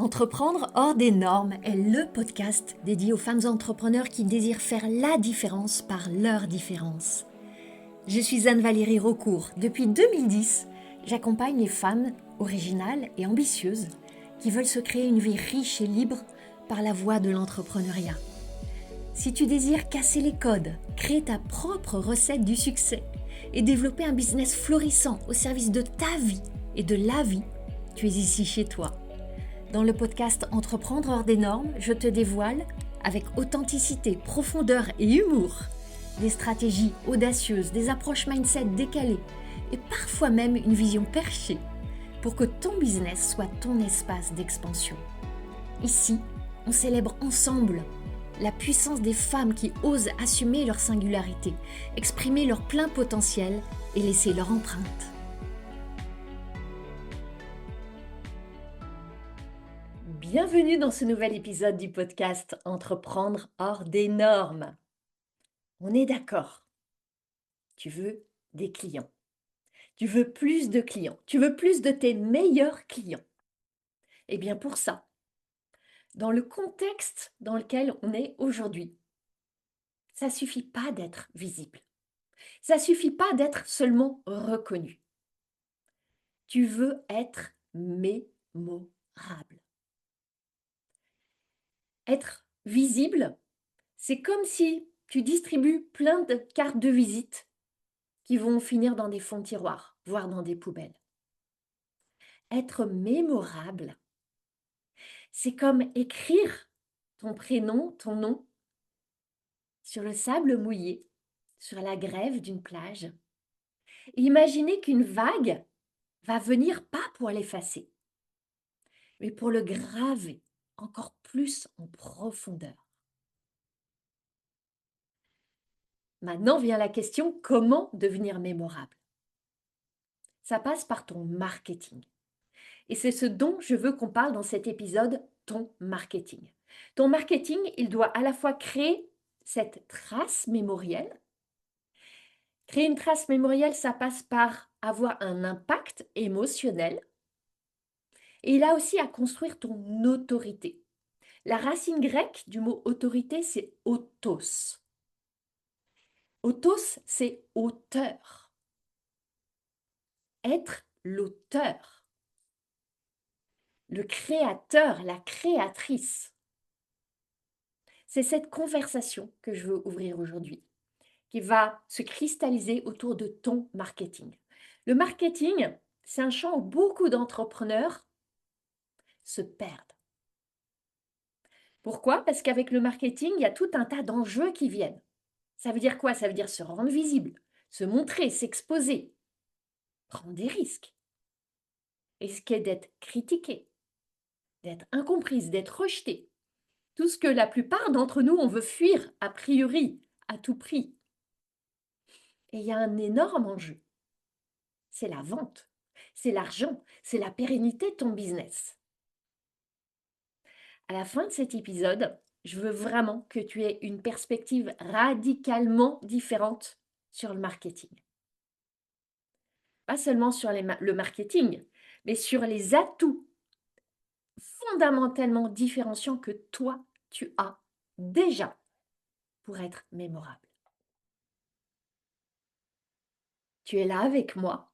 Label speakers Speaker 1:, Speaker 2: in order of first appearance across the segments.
Speaker 1: Entreprendre hors des normes est le podcast dédié aux femmes entrepreneurs qui désirent faire la différence par leur différence. Je suis Anne-Valérie Raucourt. Depuis 2010, j'accompagne les femmes originales et ambitieuses qui veulent se créer une vie riche et libre par la voie de l'entrepreneuriat. Si tu désires casser les codes, créer ta propre recette du succès et développer un business florissant au service de ta vie et de la vie, tu es ici chez toi. Dans le podcast Entreprendre hors des normes, je te dévoile, avec authenticité, profondeur et humour, des stratégies audacieuses, des approches mindset décalées et parfois même une vision perchée pour que ton business soit ton espace d'expansion. Ici, on célèbre ensemble la puissance des femmes qui osent assumer leur singularité, exprimer leur plein potentiel et laisser leur empreinte. Bienvenue dans ce nouvel épisode du podcast Entreprendre hors des normes. On est d'accord. Tu veux des clients. Tu veux plus de clients. Tu veux plus de tes meilleurs clients. Et bien pour ça, dans le contexte dans lequel on est aujourd'hui, ça suffit pas d'être visible. Ça suffit pas d'être seulement reconnu. Tu veux être mémorable. Être visible, c'est comme si tu distribues plein de cartes de visite qui vont finir dans des fonds de tiroir, voire dans des poubelles. Être mémorable, c'est comme écrire ton prénom, ton nom, sur le sable mouillé, sur la grève d'une plage. Et imaginer qu'une vague va venir pas pour l'effacer, mais pour le graver encore plus en profondeur. Maintenant vient la question, comment devenir mémorable? Ça passe par ton marketing. Et c'est ce dont je veux qu'on parle dans cet épisode, ton marketing. Ton marketing, il doit à la fois créer cette trace mémorielle. Créer une trace mémorielle, ça passe par avoir un impact émotionnel. Et il a aussi à construire ton autorité. La racine grecque du mot autorité, c'est autos. Autos, c'est auteur. Être l'auteur. Le créateur, la créatrice. C'est cette conversation que je veux ouvrir aujourd'hui, qui va se cristalliser autour de ton marketing. Le marketing, c'est un champ où beaucoup d'entrepreneurs se perdent. Pourquoi? Parce qu'avec le marketing, il y a tout un tas d'enjeux qui viennent. Ça veut dire quoi? Ça veut dire se rendre visible, se montrer, s'exposer, prendre des risques. Risquer d'être critiqué, d'être incomprise, d'être rejeté. Tout ce que la plupart d'entre nous, on veut fuir a priori, à tout prix. Et il y a un énorme enjeu. C'est la vente, c'est l'argent, c'est la pérennité de ton business. À la fin de cet épisode, je veux vraiment que tu aies une perspective radicalement différente sur le marketing. Pas seulement sur le marketing, mais sur les atouts fondamentalement différenciants que toi, tu as déjà pour être mémorable. Tu es là avec moi,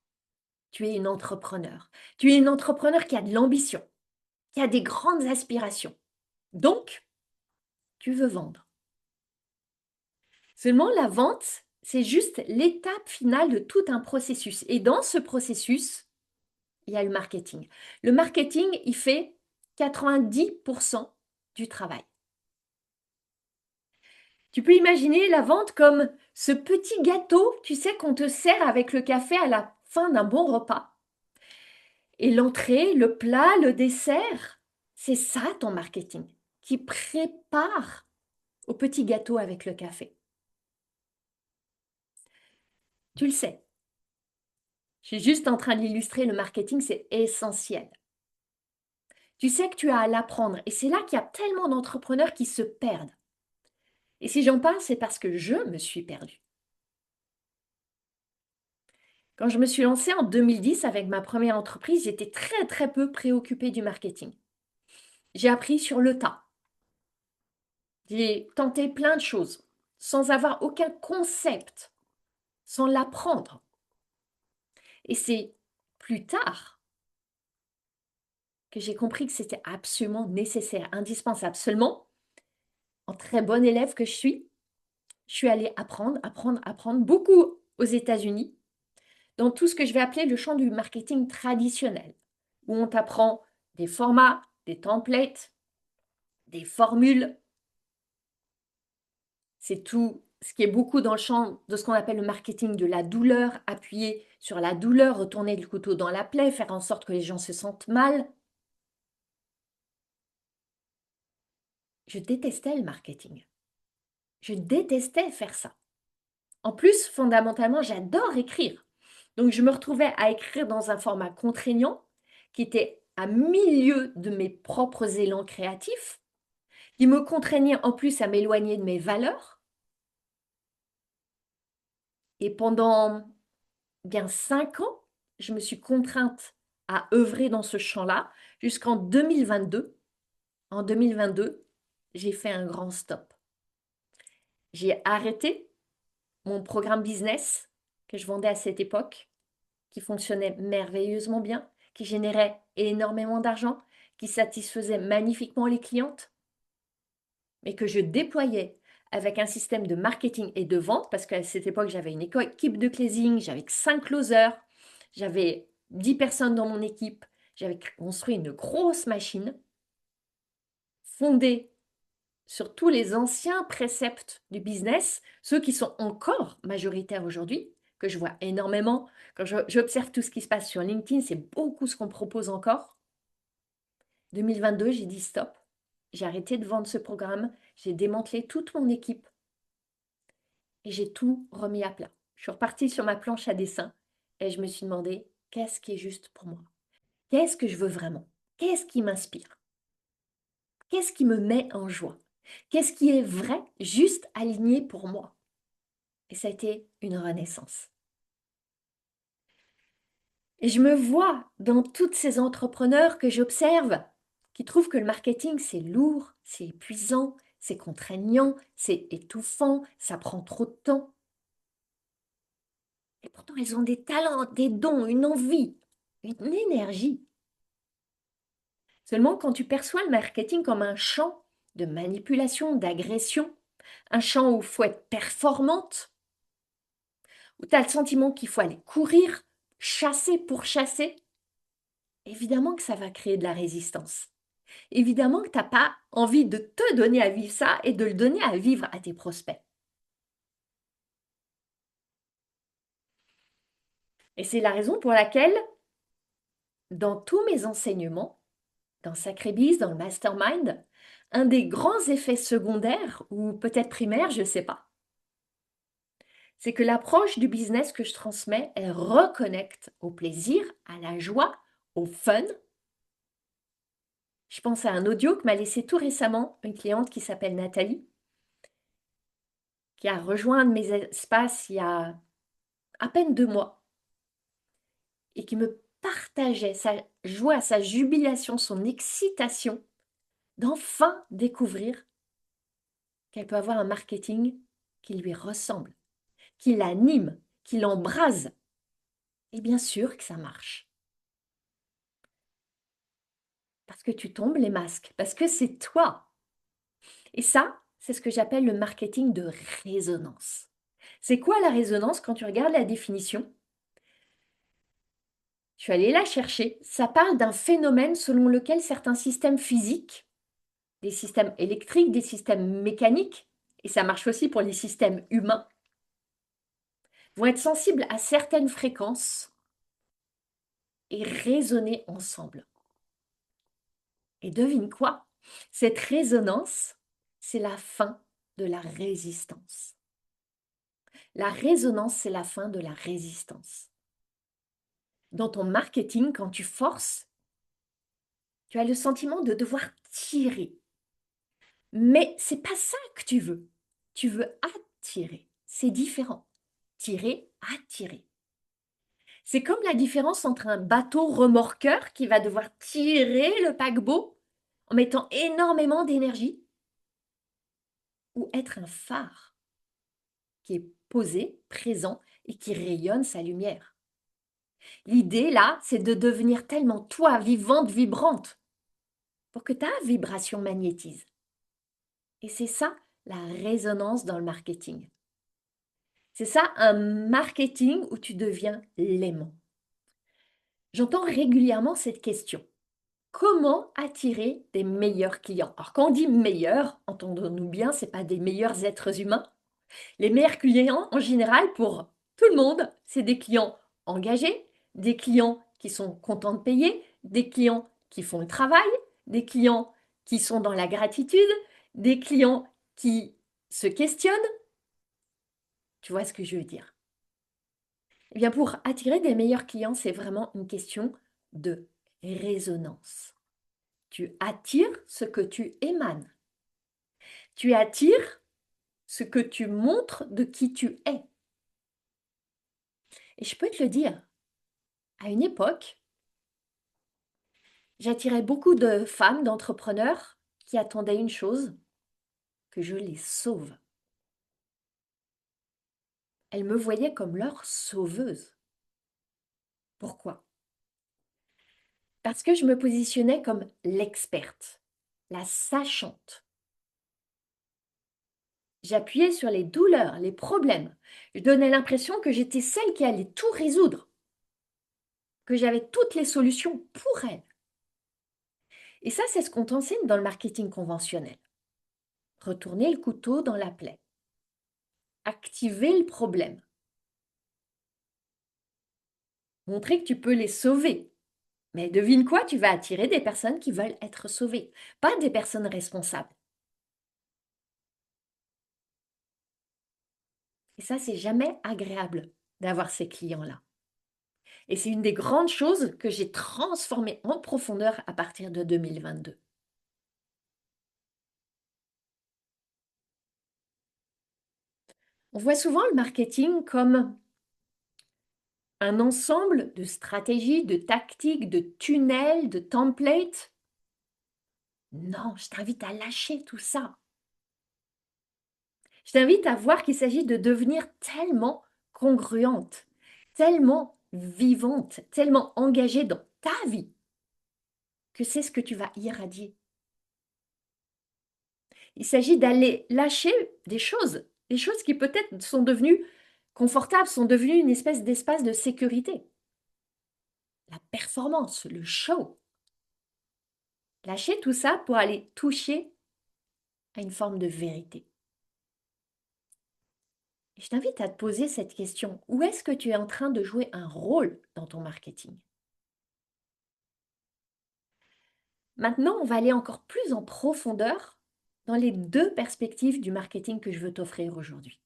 Speaker 1: tu es une entrepreneur. Tu es une entrepreneur qui a de l'ambition, qui a des grandes aspirations. Donc, tu veux vendre. Seulement, la vente, c'est juste l'étape finale de tout un processus. Et dans ce processus, il y a le marketing. Le marketing, il fait 90% du travail. Tu peux imaginer la vente comme ce petit gâteau, tu sais, qu'on te sert avec le café à la fin d'un bon repas. Et l'entrée, le plat, le dessert, c'est ça ton marketing, qui prépare au petit gâteau avec le café. Tu le sais. Je suis juste en train d'illustrer le marketing, c'est essentiel. Tu sais que tu as à l'apprendre et c'est là qu'il y a tellement d'entrepreneurs qui se perdent. Et si j'en parle, c'est parce que je me suis perdue. Quand je me suis lancée en 2010 avec ma première entreprise, j'étais très peu préoccupée du marketing. J'ai appris sur le tas. J'ai tenté plein de choses sans avoir aucun concept, sans l'apprendre. Et c'est plus tard que j'ai compris que c'était absolument nécessaire, indispensable. Seulement, en très bonne élève que je suis allée apprendre beaucoup aux États-Unis, dans tout ce que je vais appeler le champ du marketing traditionnel, où on t'apprend des formats, des templates, des formules. C'est tout ce qui est beaucoup dans le champ de ce qu'on appelle le marketing de la douleur, appuyer sur la douleur, retourner le couteau dans la plaie, faire en sorte que les gens se sentent mal. Je détestais le marketing. Je détestais faire ça. En plus, fondamentalement, j'adore écrire. Donc, je me retrouvais à écrire dans un format contraignant qui était à milieu de mes propres élans créatifs, qui me contraignait en plus à m'éloigner de mes valeurs. Et pendant bien 5 ans, je me suis contrainte à œuvrer dans ce champ-là jusqu'en 2022. En 2022, j'ai fait un grand stop. J'ai arrêté mon programme business que je vendais à cette époque, qui fonctionnait merveilleusement bien, qui générait énormément d'argent, qui satisfaisait magnifiquement les clientes, mais que je déployais avec un système de marketing et de vente, parce qu'à cette époque, j'avais une équipe de closing, j'avais 5 closers, j'avais 10 personnes dans mon équipe, j'avais construit une grosse machine fondée sur tous les anciens préceptes du business, ceux qui sont encore majoritaires aujourd'hui, que je vois énormément. Quand j'observe tout ce qui se passe sur LinkedIn, c'est beaucoup ce qu'on propose encore. 2022, j'ai dit stop. J'ai arrêté de vendre ce programme. J'ai démantelé toute mon équipe et j'ai tout remis à plat. Je suis repartie sur ma planche à dessin et je me suis demandé qu'est-ce qui est juste pour moi? Qu'est-ce que je veux vraiment? Qu'est-ce qui m'inspire? Qu'est-ce qui me met en joie? Qu'est-ce qui est vrai, juste aligné pour moi? Et ça a été une renaissance. Et je me vois dans toutes ces entrepreneurs que j'observe qui trouvent que le marketing, c'est lourd, c'est épuisant, c'est contraignant, c'est étouffant, ça prend trop de temps. Et pourtant, elles ont des talents, des dons, une envie, une énergie. Seulement, quand tu perçois le marketing comme un champ de manipulation, d'agression, un champ où il faut être performante, où tu as le sentiment qu'il faut aller courir, chasser pour chasser, évidemment que ça va créer de la résistance. Évidemment que tu n'as pas envie de te donner à vivre ça et de le donner à vivre à tes prospects. Et c'est la raison pour laquelle, dans tous mes enseignements, dans Sacré Biz, dans le Mastermind, un des grands effets secondaires, ou peut-être primaires, je ne sais pas, c'est que l'approche du business que je transmets, elle reconnecte au plaisir, à la joie, au fun. Je pense à un audio que m'a laissé tout récemment une cliente qui s'appelle Nathalie, qui a rejoint un de mes espaces il y a à peine 2 mois et qui me partageait sa joie, sa jubilation, son excitation d'enfin découvrir qu'elle peut avoir un marketing qui lui ressemble, qui l'anime, qui l'embrase. Et bien sûr que ça marche. Parce que tu tombes les masques, parce que c'est toi. Et ça, c'est ce que j'appelle le marketing de résonance. C'est quoi la résonance? Quand tu regardes la définition, je suis allée la chercher. Ça parle d'un phénomène selon lequel certains systèmes physiques, des systèmes électriques, des systèmes mécaniques, et ça marche aussi pour les systèmes humains, vont être sensibles à certaines fréquences et résonner ensemble. Et devine quoi? Cette résonance, c'est la fin de la résistance. La résonance, c'est la fin de la résistance. Dans ton marketing, quand tu forces, tu as le sentiment de devoir tirer. Mais c'est pas ça que tu veux. Tu veux attirer. C'est différent. Tirer, attirer. C'est comme la différence entre un bateau remorqueur qui va devoir tirer le paquebot en mettant énormément d'énergie, ou être un phare qui est posé, présent et qui rayonne sa lumière? L'idée là, c'est de devenir tellement toi, vivante, vibrante, pour que ta vibration magnétise. Et c'est ça la résonance dans le marketing. C'est ça un marketing où tu deviens l'aimant. J'entends régulièrement cette question. Comment attirer des meilleurs clients? Alors quand on dit meilleurs, entendons-nous bien, ce n'est pas des meilleurs êtres humains. Les meilleurs clients, en général, pour tout le monde, c'est des clients engagés, des clients qui sont contents de payer, des clients qui font le travail, des clients qui sont dans la gratitude, des clients qui se questionnent. Tu vois ce que je veux dire? Eh bien, pour attirer des meilleurs clients, c'est vraiment une question de résonance. Tu attires ce que tu émanes. Tu attires ce que tu montres de qui tu es. Et je peux te le dire, à une époque, j'attirais beaucoup de femmes, d'entrepreneurs qui attendaient une chose, que je les sauve. Elles me voyaient comme leur sauveuse. Pourquoi? Parce que je me positionnais comme l'experte, la sachante. J'appuyais sur les douleurs, les problèmes. Je donnais l'impression que j'étais celle qui allait tout résoudre, que j'avais toutes les solutions pour elles. Et ça, c'est ce qu'on t'enseigne dans le marketing conventionnel. Retourner le couteau dans la plaie. Activer le problème. Montrer que tu peux les sauver. Mais devine quoi, tu vas attirer des personnes qui veulent être sauvées, pas des personnes responsables. Et ça, c'est jamais agréable d'avoir ces clients-là. Et c'est une des grandes choses que j'ai transformées en profondeur à partir de 2022. On voit souvent le marketing comme un ensemble de stratégies, de tactiques, de tunnels, de templates. Non, je t'invite à lâcher tout ça. Je t'invite à voir qu'il s'agit de devenir tellement congruente, tellement vivante, tellement engagée dans ta vie, que c'est ce que tu vas irradier. Il s'agit d'aller lâcher des choses qui peut-être sont devenues confortables, sont devenues une espèce d'espace de sécurité. La performance, le show. Lâcher tout ça pour aller toucher à une forme de vérité. Et je t'invite à te poser cette question. Où est-ce que tu es en train de jouer un rôle dans ton marketing? Maintenant, on va aller encore plus en profondeur dans les deux perspectives du marketing que je veux t'offrir aujourd'hui.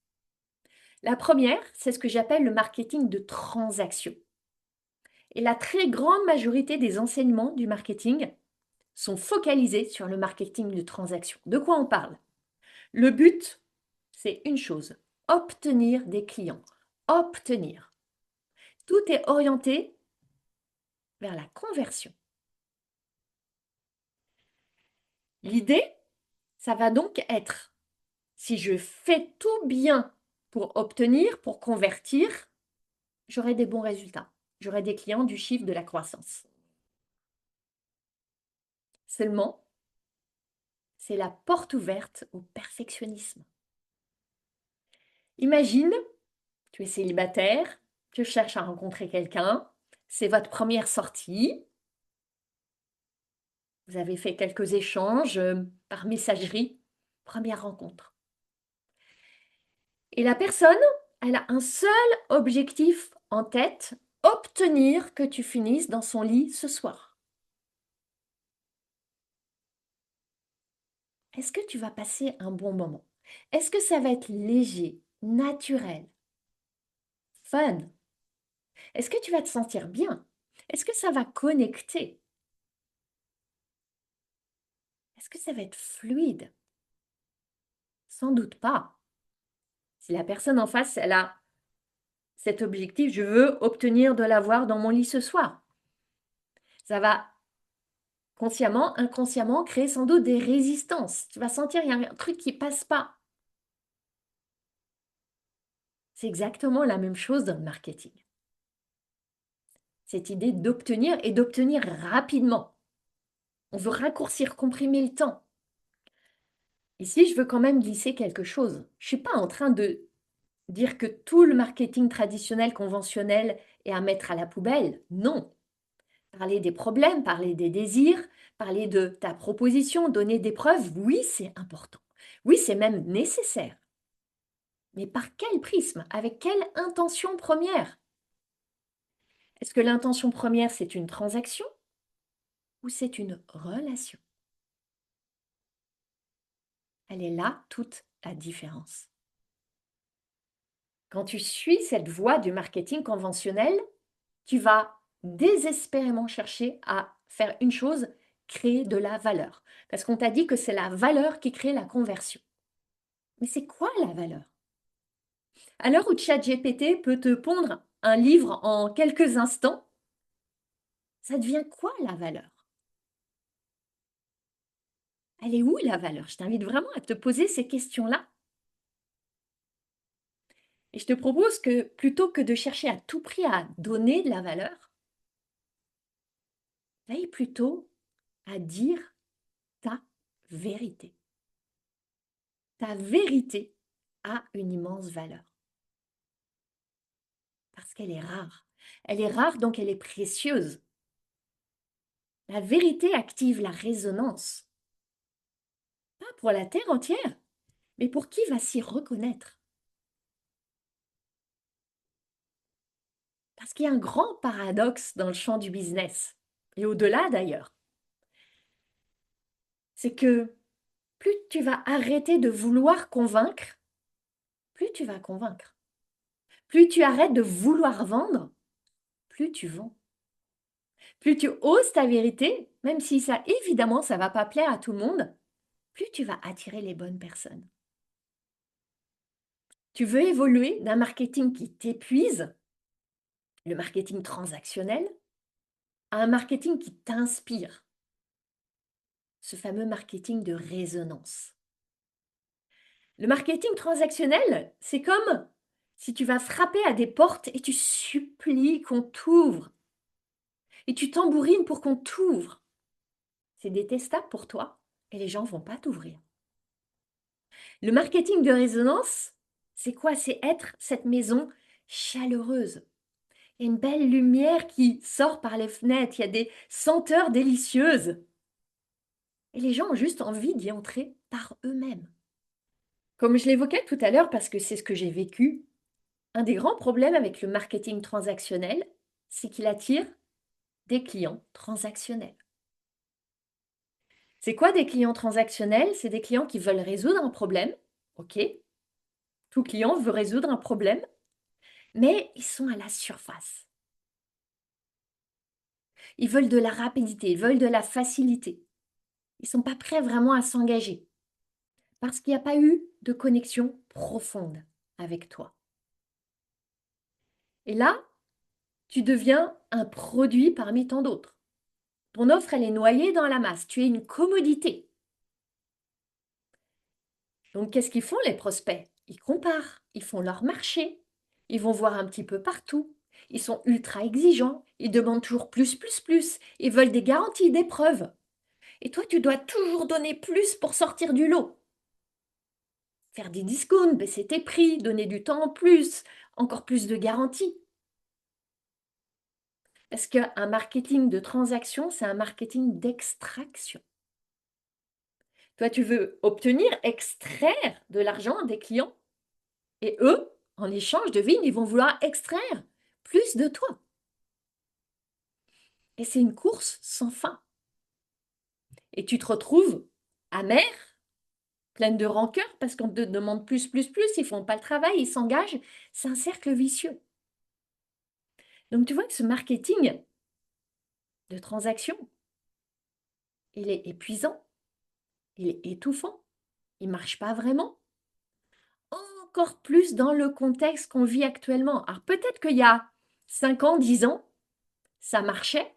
Speaker 1: La première, c'est ce que j'appelle le marketing de transaction. Et la très grande majorité des enseignements du marketing sont focalisés sur le marketing de transaction. De quoi on parle? Le but, c'est une chose, obtenir des clients. Obtenir. Tout est orienté vers la conversion. L'idée, ça va donc être, si je fais tout bien pour obtenir, pour convertir, j'aurai des bons résultats. J'aurai des clients, du chiffre, de la croissance. Seulement, c'est la porte ouverte au perfectionnisme. Imagine, tu es célibataire, tu cherches à rencontrer quelqu'un, c'est votre première sortie, vous avez fait quelques échanges par messagerie, première rencontre. Et la personne, elle a un seul objectif en tête, obtenir que tu finisses dans son lit ce soir. Est-ce que tu vas passer un bon moment? Est-ce que ça va être léger, naturel, fun? Est-ce que tu vas te sentir bien? Est-ce que ça va connecter? Est-ce que ça va être fluide? Sans doute pas. Si la personne en face, elle a cet objectif, je veux obtenir de l'avoir dans mon lit ce soir. Ça va Consciemment, inconsciemment, créer sans doute des résistances. Tu vas sentir il y a un truc qui passe pas. C'est exactement la même chose dans le marketing. Cette idée d'obtenir et d'obtenir rapidement. On veut raccourcir, comprimer le temps. Ici, je veux quand même glisser quelque chose. Je suis pas en train de dire que tout le marketing traditionnel, conventionnel est à mettre à la poubelle. Non. Parler des problèmes, parler des désirs, parler de ta proposition, donner des preuves, oui, c'est important. Oui, c'est même nécessaire. Mais par quel prisme? Avec quelle intention première? Est-ce que l'intention première, c'est une transaction ou c'est une relation? Elle est là toute la différence. Quand tu suis cette voie du marketing conventionnel, tu vas désespérément chercher à faire une chose, créer de la valeur. Parce qu'on t'a dit que c'est la valeur qui crée la conversion. Mais c'est quoi la valeur? À l'heure où ChatGPT peut te pondre un livre en quelques instants, ça devient quoi la valeur? Elle est où la valeur? Je t'invite vraiment à te poser ces questions-là. Et je te propose que plutôt que de chercher à tout prix à donner de la valeur, veille plutôt à dire ta vérité. Ta vérité a une immense valeur parce qu'elle est rare. Elle est rare, donc elle est précieuse. La vérité active la résonance, pas pour la terre entière, mais pour qui va s'y reconnaître. Parce qu'il y a un grand paradoxe dans le champ du business, et au-delà d'ailleurs. C'est que plus tu vas arrêter de vouloir convaincre, plus tu vas convaincre. Plus tu arrêtes de vouloir vendre, plus tu vends. Plus tu oses ta vérité, même si ça, évidemment, ça va pas plaire à tout le monde, plus tu vas attirer les bonnes personnes. Tu veux évoluer d'un marketing qui t'épuise, le marketing transactionnel, à un marketing qui t'inspire, ce fameux marketing de résonance. Le marketing transactionnel, c'est comme si tu vas frapper à des portes et tu supplies qu'on t'ouvre. Et tu tambourines pour qu'on t'ouvre. C'est détestable pour toi et les gens ne vont pas t'ouvrir. Le marketing de résonance, c'est quoi? C'est être cette maison chaleureuse. Il y a une belle lumière qui sort par les fenêtres, il y a des senteurs délicieuses. Et les gens ont juste envie d'y entrer par eux-mêmes. Comme je l'évoquais tout à l'heure, parce que c'est ce que j'ai vécu, un des grands problèmes avec le marketing transactionnel, c'est qu'il attire des clients transactionnels. C'est quoi des clients transactionnels? C'est des clients qui veulent résoudre un problème. OK, tout client veut résoudre un problème, mais ils sont à la surface. Ils veulent de la rapidité, ils veulent de la facilité. Ils ne sont pas prêts vraiment à s'engager parce qu'il n'y a pas eu de connexion profonde avec toi. Et là, tu deviens un produit parmi tant d'autres. Ton offre, elle est noyée dans la masse. Tu es une commodité. Donc, qu'est-ce qu'ils font les prospects? Ils comparent, ils font leur marché, ils vont voir un petit peu partout. Ils sont ultra exigeants, ils demandent toujours plus, plus, plus. Ils veulent des garanties, des preuves. Et toi, tu dois toujours donner plus pour sortir du lot. Faire des discounts, baisser tes prix, donner du temps en plus, encore plus de garanties. Parce qu'un marketing de transaction, c'est un marketing d'extraction. Toi, tu veux obtenir, extraire de l'argent des clients. Et eux, en échange, devine, ils vont vouloir extraire plus de toi. Et c'est une course sans fin. Et tu te retrouves amer, pleine de rancœur, parce qu'on te demande plus, plus, plus, ils ne font pas le travail, ils s'engagent. C'est un cercle vicieux. Donc tu vois que ce marketing de transaction, il est épuisant, il est étouffant, il ne marche pas vraiment. Encore plus dans le contexte qu'on vit actuellement. Alors peut-être qu'il y a 5 ans, 10 ans, ça marchait.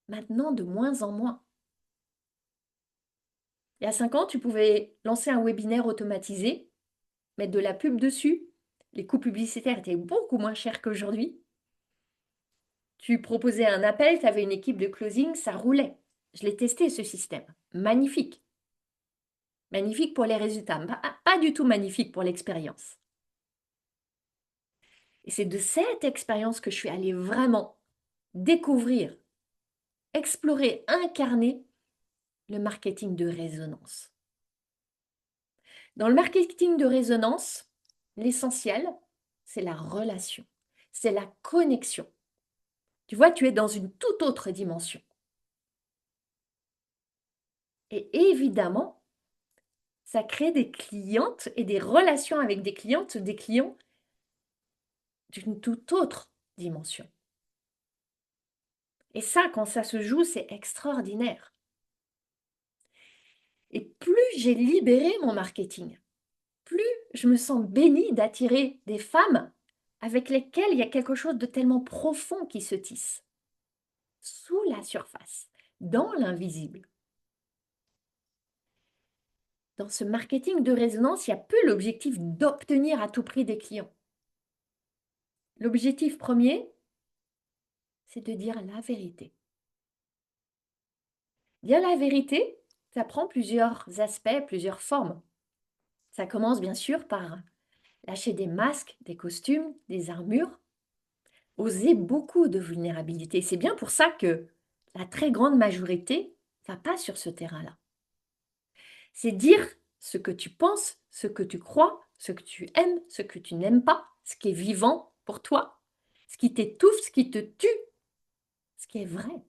Speaker 1: Maintenant, de moins en moins. Il y a 5 ans, tu pouvais lancer un webinaire automatisé, mettre de la pub dessus. Les coûts publicitaires étaient beaucoup moins chers qu'aujourd'hui. Tu proposais un appel, tu avais une équipe de closing, ça roulait. Je l'ai testé, ce système. Magnifique. Magnifique pour les résultats, pas du tout magnifique pour l'expérience. Et c'est de cette expérience que je suis allée vraiment découvrir, explorer, incarner le marketing de résonance. Dans le marketing de résonance, l'essentiel, c'est la relation, c'est la connexion. Tu vois, tu es dans une toute autre dimension. Et évidemment, ça crée des clientes et des relations avec des clientes, des clients d'une toute autre dimension. Et ça, quand ça se joue, c'est extraordinaire. Et plus j'ai libéré mon marketing, plus je me sens bénie d'attirer des femmes avec lesquelles il y a quelque chose de tellement profond qui se tisse, sous la surface, dans l'invisible. Dans ce marketing de résonance, il n'y a plus l'objectif d'obtenir à tout prix des clients. L'objectif premier, c'est de dire la vérité. Dire la vérité, ça prend plusieurs aspects, plusieurs formes. Ça commence bien sûr par lâcher des masques, des costumes, des armures, oser beaucoup de vulnérabilité. C'est bien pour ça que la très grande majorité ne va pas sur ce terrain-là. C'est dire ce que tu penses, ce que tu crois, ce que tu aimes, ce que tu n'aimes pas, ce qui est vivant pour toi, ce qui t'étouffe, ce qui te tue, ce qui est vrai.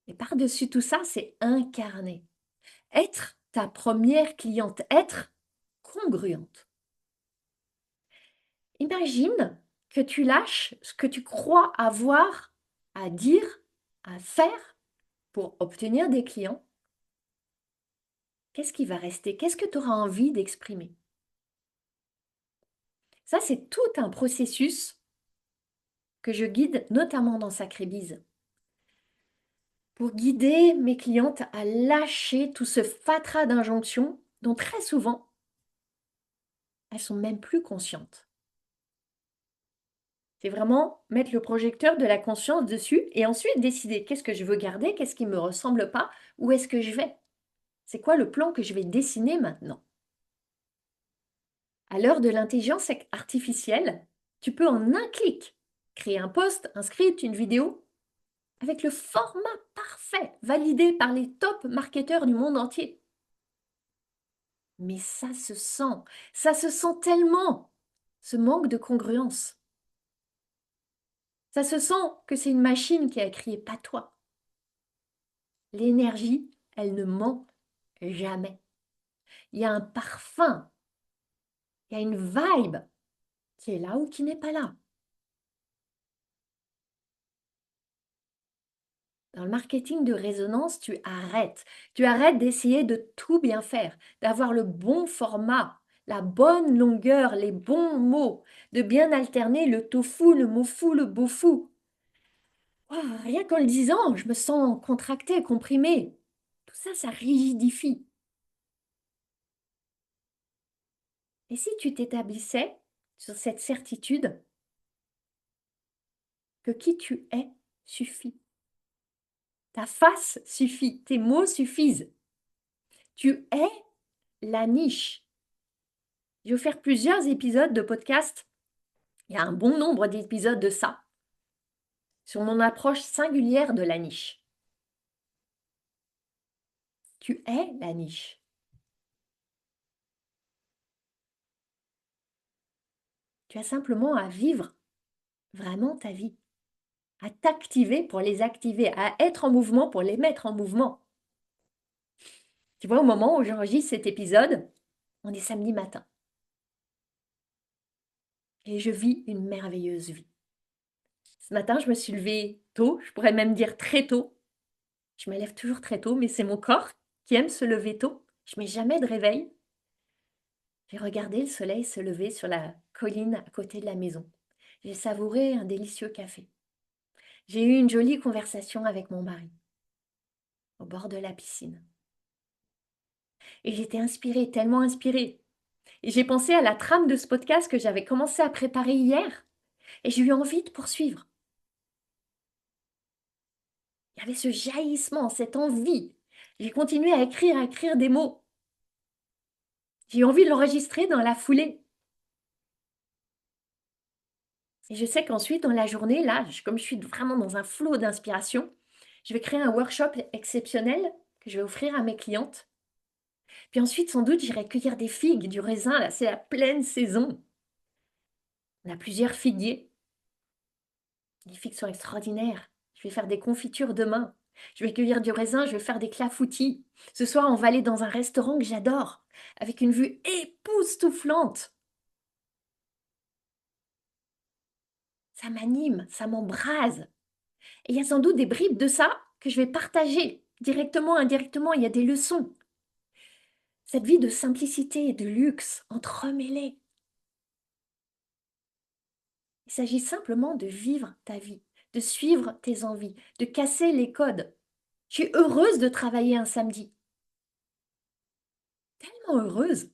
Speaker 1: Et par-dessus tout ça, c'est incarner. Être ta première cliente, être congruente. Imagine que tu lâches ce que tu crois avoir à dire, à faire pour obtenir des clients. Qu'est-ce qui va rester? Qu'est-ce que tu auras envie d'exprimer? Ça, c'est tout un processus que je guide notamment dans Sacré-Bise pour guider mes clientes à lâcher tout ce fatras d'injonctions dont très souvent, elles sont même plus conscientes. C'est vraiment mettre le projecteur de la conscience dessus et ensuite décider qu'est-ce que je veux garder, qu'est-ce qui ne me ressemble pas, où est-ce que je vais. C'est quoi le plan que je vais dessiner maintenant? À l'heure de l'intelligence artificielle, tu peux en un clic créer un post, un script, une vidéo avec le format parfait validé par les top marketeurs du monde entier. Mais ça se sent tellement, ce manque de congruence. Ça se sent que c'est une machine qui a crié, pas toi. L'énergie, elle ne ment jamais. Il y a un parfum, il y a une vibe qui est là ou qui n'est pas là. Dans le marketing de résonance, tu arrêtes. Tu arrêtes d'essayer de tout bien faire, d'avoir le bon format, la bonne longueur, les bons mots, de bien alterner le tofu, le mofu, le bofu. Oh, rien qu'en le disant, je me sens contractée, comprimée. Tout ça, ça rigidifie. Et si tu t'établissais sur cette certitude que qui tu es suffit, ta face suffit, tes mots suffisent. Tu es la niche. Je vais faire plusieurs épisodes de podcast. Il y a un bon nombre d'épisodes de ça, sur mon approche singulière de la niche. Tu es la niche. Tu as simplement à vivre vraiment ta vie, à t'activer pour les activer, à être en mouvement pour les mettre en mouvement. Tu vois, au moment où j'enregistre cet épisode, on est samedi matin. Et je vis une merveilleuse vie. Ce matin, je me suis levée tôt, je pourrais même dire très tôt. Je me lève toujours très tôt, mais c'est mon corps qui aime se lever tôt. Je ne mets jamais de réveil. J'ai regardé le soleil se lever sur la colline à côté de la maison. J'ai savouré un délicieux café. J'ai eu une jolie conversation avec mon mari au bord de la piscine. Et j'étais inspirée, tellement inspirée. Et j'ai pensé à la trame de ce podcast que j'avais commencé à préparer hier. Et j'ai eu envie de poursuivre. Il y avait ce jaillissement, cette envie. J'ai continué à écrire des mots. J'ai eu envie de l'enregistrer dans la foulée. Et je sais qu'ensuite, dans la journée, là, comme je suis vraiment dans un flot d'inspiration, je vais créer un workshop exceptionnel que je vais offrir à mes clientes. Puis ensuite, sans doute, j'irai cueillir des figues, du raisin. Là, c'est la pleine saison. On a plusieurs figuiers. Les figues sont extraordinaires. Je vais faire des confitures demain. Je vais cueillir du raisin, je vais faire des clafoutis. Ce soir, on va aller dans un restaurant que j'adore, avec une vue époustouflante. Ça m'anime, ça m'embrase. Et il y a sans doute des bribes de ça que je vais partager, directement, indirectement. Il y a des leçons. Cette vie de simplicité et de luxe entremêlée. Il s'agit simplement de vivre ta vie, de suivre tes envies, de casser les codes. Je suis heureuse de travailler un samedi. Tellement heureuse.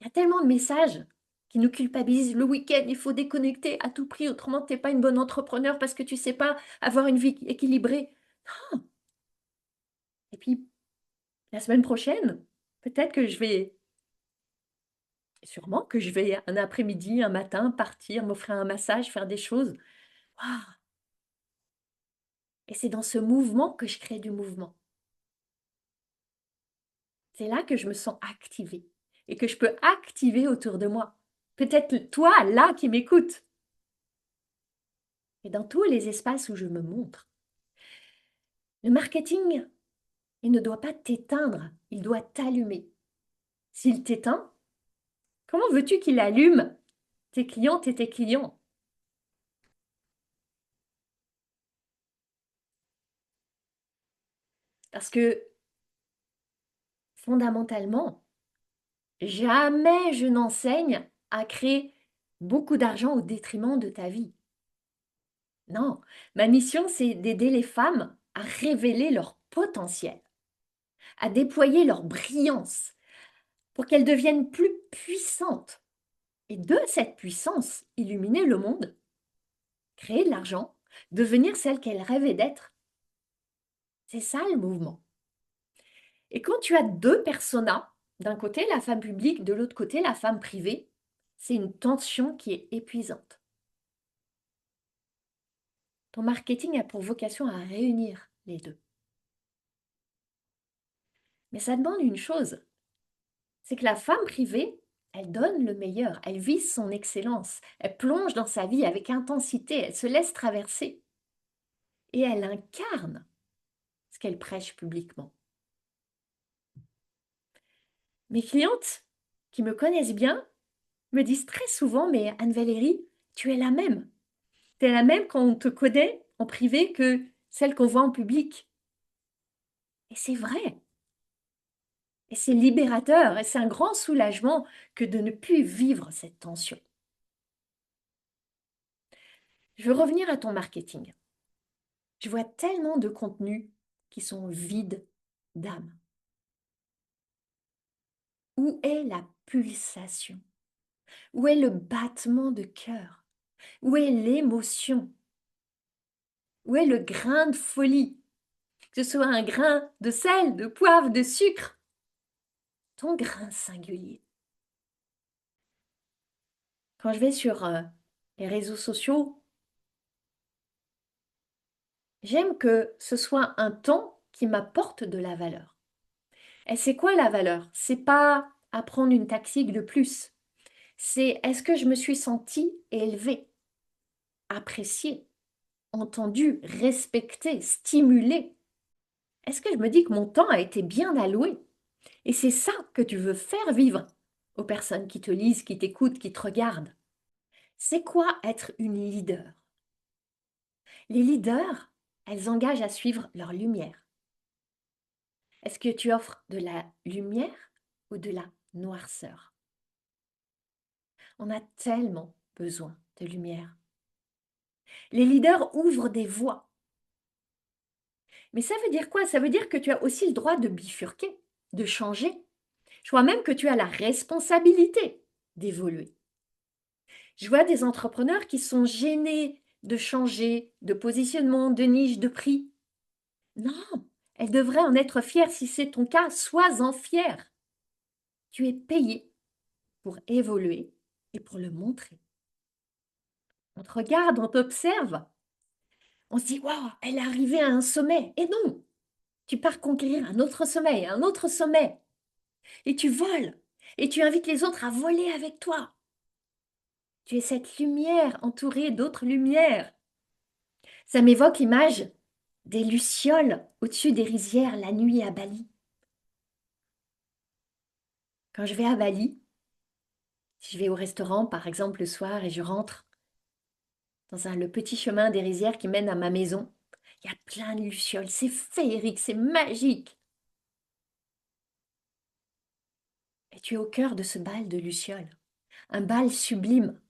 Speaker 1: Il y a tellement de messages qui nous culpabilisent. Le week-end, il faut déconnecter à tout prix, autrement tu n'es pas une bonne entrepreneur parce que tu ne sais pas avoir une vie équilibrée. Non. Et puis, la semaine prochaine, peut-être que je vais, sûrement que je vais un après-midi, un matin, partir, m'offrir un massage, faire des choses. Waouh. Et c'est dans ce mouvement que je crée du mouvement. C'est là que je me sens activée et que je peux activer autour de moi. Peut-être toi, là, qui m'écoutes. Et dans tous les espaces où je me montre. Le marketing, il ne doit pas t'éteindre, il doit t'allumer. S'il t'éteint, comment veux-tu qu'il allume tes clientes et tes clients? Parce que fondamentalement, jamais je n'enseigne à créer beaucoup d'argent au détriment de ta vie. Non, ma mission, c'est d'aider les femmes à révéler leur potentiel, à déployer leur brillance, pour qu'elles deviennent plus puissantes. Et de cette puissance, illuminer le monde, créer de l'argent, devenir celle qu'elles rêvaient d'être. C'est ça le mouvement. Et quand tu as deux personas, d'un côté la femme publique, de l'autre côté la femme privée, c'est une tension qui est épuisante. Ton marketing a pour vocation à réunir les deux. Mais ça demande une chose, c'est que la femme privée, elle donne le meilleur, elle vise son excellence, elle plonge dans sa vie avec intensité, elle se laisse traverser et elle incarne ce qu'elle prêche publiquement. Mes clientes qui me connaissent bien me disent très souvent, mais Anne-Valérie, tu es la même. Tu es la même quand on te connaît en privé que celle qu'on voit en public. Et c'est vrai. Et c'est libérateur et c'est un grand soulagement que de ne plus vivre cette tension. Je veux revenir à ton marketing. Je vois tellement de contenus qui sont vides d'âme. Où est la pulsation? Où est le battement de cœur? Où est l'émotion? Où est le grain de folie? Que ce soit un grain de sel, de poivre, de sucre. Ton grain singulier. Quand je vais sur les réseaux sociaux, j'aime que ce soit un temps qui m'apporte de la valeur. Et c'est quoi la valeur? C'est pas apprendre une tactique de plus. C'est est-ce que je me suis sentie élevée, appréciée, entendue, respectée, stimulée? Est-ce que je me dis que mon temps a été bien alloué? Et c'est ça que tu veux faire vivre aux personnes qui te lisent, qui t'écoutent, qui te regardent. C'est quoi être une leader? Les leaders, elles engagent à suivre leur lumière. Est-ce que tu offres de la lumière ou de la noirceur? On a tellement besoin de lumière. Les leaders ouvrent des voies. Mais ça veut dire quoi? Ça veut dire que tu as aussi le droit de bifurquer, de changer. Je vois même que tu as la responsabilité d'évoluer. Je vois des entrepreneurs qui sont gênés de changer de positionnement, de niche, de prix. Non, elles devraient en être fières. Si c'est ton cas, sois-en fier. Tu es payé pour évoluer et pour le montrer. On te regarde, on t'observe. On se dit, waouh, elle est arrivée à un sommet. Et non, tu pars conquérir un autre sommet, un autre sommet. Et tu voles. Et tu invites les autres à voler avec toi. Tu es cette lumière entourée d'autres lumières. Ça m'évoque l'image des lucioles au-dessus des rizières la nuit à Bali. Quand je vais à Bali, si je vais au restaurant par exemple le soir et je rentre dans le petit chemin des rizières qui mène à ma maison, il y a plein de lucioles, c'est féerique, c'est magique. Et tu es au cœur de ce bal de lucioles, un bal sublime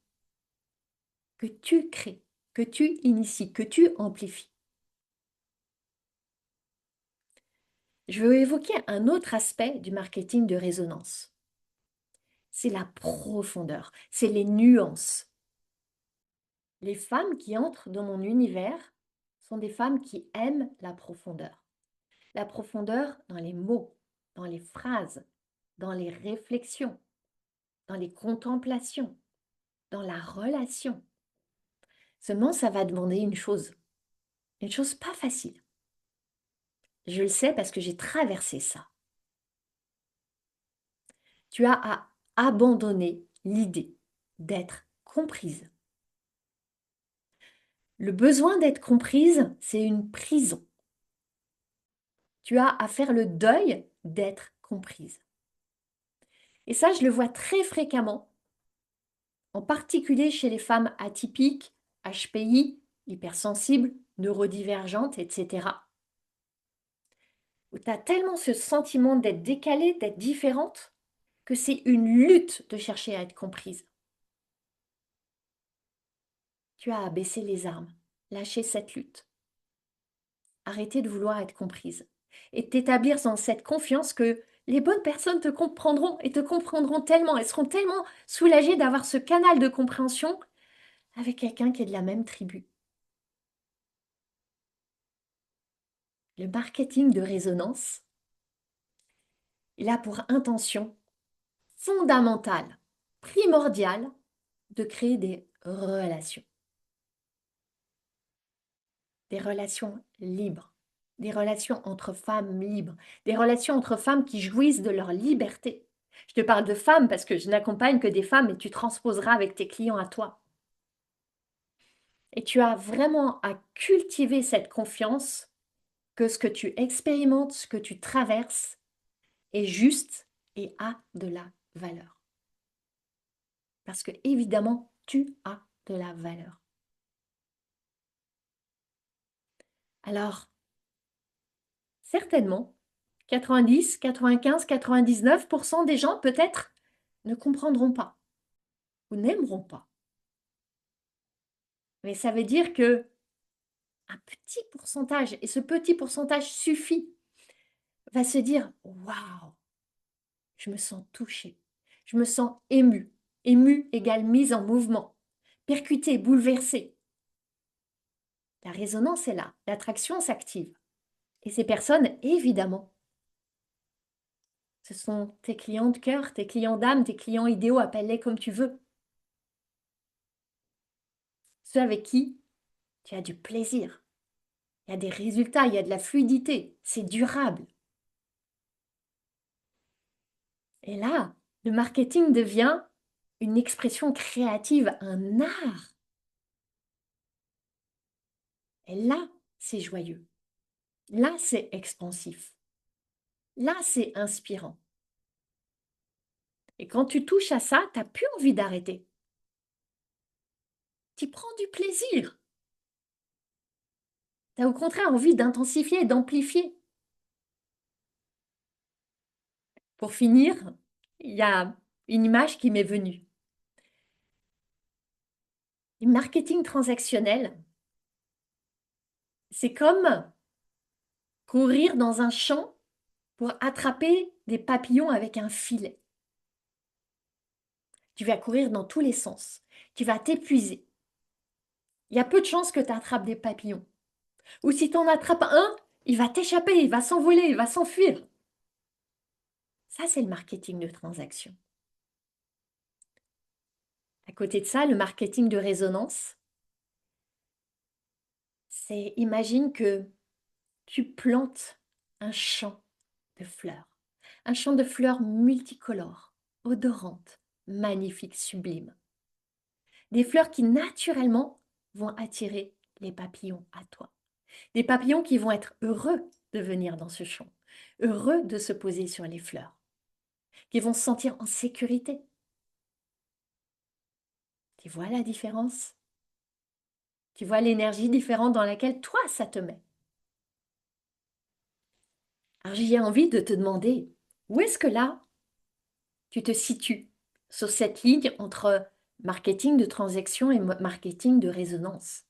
Speaker 1: que tu crées, que tu inities, que tu amplifies. Je veux évoquer un autre aspect du marketing de résonance. C'est la profondeur, c'est les nuances. Les femmes qui entrent dans mon univers sont des femmes qui aiment la profondeur. La profondeur dans les mots, dans les phrases, dans les réflexions, dans les contemplations, dans la relation. Seulement, ça va demander une chose pas facile. Je le sais parce que j'ai traversé ça. Tu as à abandonner l'idée d'être comprise. Le besoin d'être comprise, c'est une prison. Tu as à faire le deuil d'être comprise. Et ça, je le vois très fréquemment, en particulier chez les femmes atypiques, HPI, hypersensibles, neurodivergentes, etc. Où tu as tellement ce sentiment d'être décalée, d'être différente, que c'est une lutte de chercher à être comprise. Tu as à baisser les armes, lâcher cette lutte, arrêter de vouloir être comprise et t'établir dans cette confiance que les bonnes personnes te comprendront et te comprendront tellement, elles seront tellement soulagées d'avoir ce canal de compréhension avec quelqu'un qui est de la même tribu. Le marketing de résonance, il a pour intention fondamentale, primordiale, de créer des relations. Des relations libres, des relations entre femmes libres, des relations entre femmes qui jouissent de leur liberté. Je te parle de femmes parce que je n'accompagne que des femmes et tu transposeras avec tes clients à toi. Et tu as vraiment à cultiver cette confiance que ce que tu expérimentes, ce que tu traverses est juste et a de la valeur. Parce que évidemment, tu as de la valeur. Alors, certainement, 90, 95, 99% des gens peut-être ne comprendront pas ou n'aimeront pas. Mais ça veut dire que un petit pourcentage, et ce petit pourcentage suffit, va se dire waouh, je me sens touchée, je me sens émue. Émue égale mise en mouvement, percutée, bouleversée. La résonance est là, l'attraction s'active. Et ces personnes, évidemment, ce sont tes clients de cœur, tes clients d'âme, tes clients idéaux, appelle-les comme tu veux. Ceux avec qui tu as du plaisir, il y a des résultats, il y a de la fluidité, c'est durable. Et là, le marketing devient une expression créative, un art. Et là, c'est joyeux. Là, c'est expansif. Là, c'est inspirant. Et quand tu touches à ça, tu n'as plus envie d'arrêter. Tu prends du plaisir. Tu as au contraire envie d'intensifier et d'amplifier. Pour finir, il y a une image qui m'est venue. Et marketing transactionnel, c'est comme courir dans un champ pour attraper des papillons avec un filet. Tu vas courir dans tous les sens. Tu vas t'épuiser. Il y a peu de chances que tu attrapes des papillons. Ou si tu en attrapes un, il va t'échapper, il va s'envoler, il va s'enfuir. Ça, c'est le marketing de transaction. À côté de ça, le marketing de résonance, c'est imagine que tu plantes un champ de fleurs. Un champ de fleurs multicolores, odorantes, magnifiques, sublimes. Des fleurs qui naturellement vont attirer les papillons à toi. Des papillons qui vont être heureux de venir dans ce champ, heureux de se poser sur les fleurs, qui vont se sentir en sécurité. Tu vois la différence? Tu vois l'énergie différente dans laquelle toi, ça te met. Alors j'ai envie de te demander, où est-ce que là, tu te situes sur cette ligne entre marketing de transaction et marketing de résonance?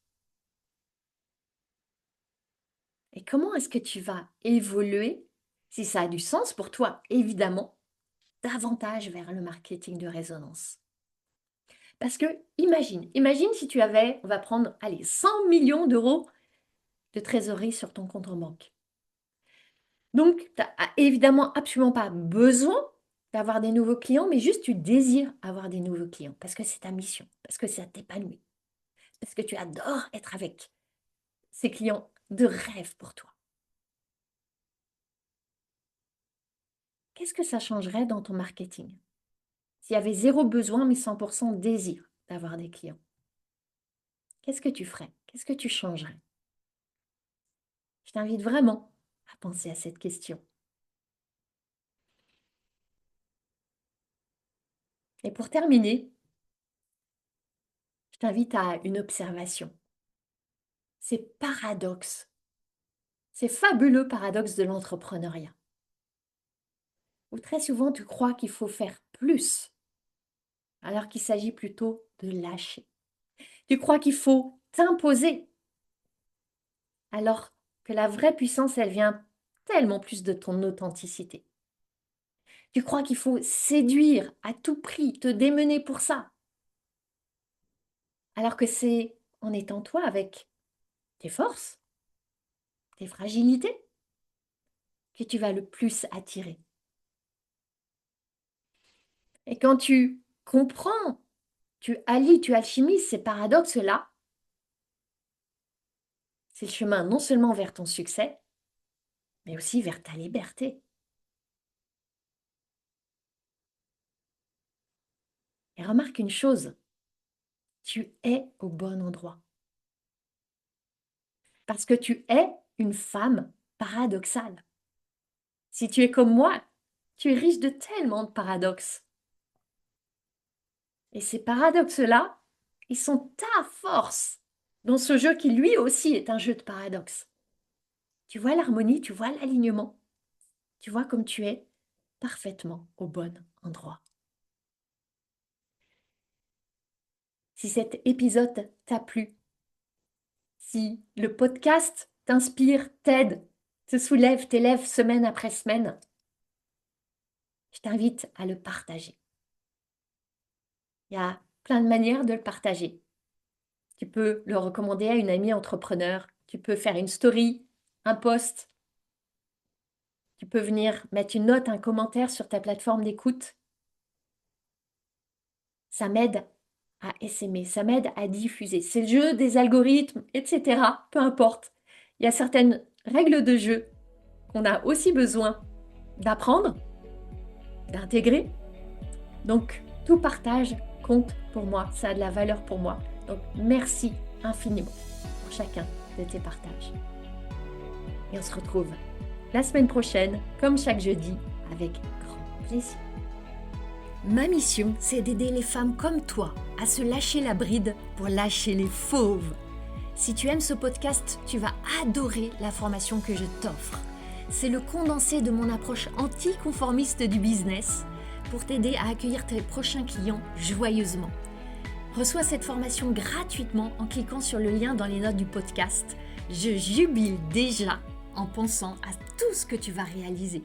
Speaker 1: Et comment est-ce que tu vas évoluer, si ça a du sens pour toi, évidemment, davantage vers le marketing de résonance? Parce que imagine si tu avais, on va prendre, allez, 100 millions d'euros de trésorerie sur ton compte en banque. Donc, tu n'as évidemment absolument pas besoin d'avoir des nouveaux clients, mais juste tu désires avoir des nouveaux clients parce que c'est ta mission, parce que ça t'épanouit, parce que tu adores être avec ces clients de rêve pour toi. Qu'est-ce que ça changerait dans ton marketing s'il y avait zéro besoin, mais 100% désir d'avoir des clients? Qu'est-ce que tu ferais? Qu'est-ce que tu changerais? Je t'invite vraiment à penser à cette question. Et pour terminer, je t'invite à une observation. Ces paradoxes, ces fabuleux paradoxes de l'entrepreneuriat, où très souvent tu crois qu'il faut faire plus, alors qu'il s'agit plutôt de lâcher. Tu crois qu'il faut t'imposer, alors que la vraie puissance, elle vient tellement plus de ton authenticité. Tu crois qu'il faut séduire à tout prix, te démener pour ça, alors que c'est en étant toi avec tes forces, tes fragilités, que tu vas le plus attirer. Et quand tu comprends, tu allies, tu alchimises ces paradoxes-là, c'est le chemin non seulement vers ton succès, mais aussi vers ta liberté. Et remarque une chose, tu es au bon endroit. Parce que tu es une femme paradoxale. Si tu es comme moi, tu es riche de tellement de paradoxes. Et ces paradoxes-là, ils sont ta force dans ce jeu qui lui aussi est un jeu de paradoxes. Tu vois l'harmonie, tu vois l'alignement, tu vois comme tu es parfaitement au bon endroit. Si cet épisode t'a plu, si le podcast t'inspire, t'aide, te soulève, t'élève semaine après semaine, je t'invite à le partager. Il y a plein de manières de le partager. Tu peux le recommander à une amie entrepreneur, tu peux faire une story, un post, tu peux venir mettre une note, un commentaire sur ta plateforme d'écoute. Ça m'aide à essaimer, ça m'aide à diffuser. C'est le jeu des algorithmes, etc. Peu importe. Il y a certaines règles de jeu qu'on a aussi besoin d'apprendre, d'intégrer. Donc, tout partage compte pour moi, ça a de la valeur pour moi. Donc, merci infiniment pour chacun de tes partages. Et on se retrouve la semaine prochaine, comme chaque jeudi, avec grand plaisir. Ma mission, c'est d'aider les femmes comme toi à se lâcher la bride pour lâcher les fauves. Si tu aimes ce podcast, tu vas adorer la formation que je t'offre. C'est le condensé de mon approche anticonformiste du business pour t'aider à accueillir tes prochains clients joyeusement. Reçois cette formation gratuitement en cliquant sur le lien dans les notes du podcast. Je jubile déjà en pensant à tout ce que tu vas réaliser.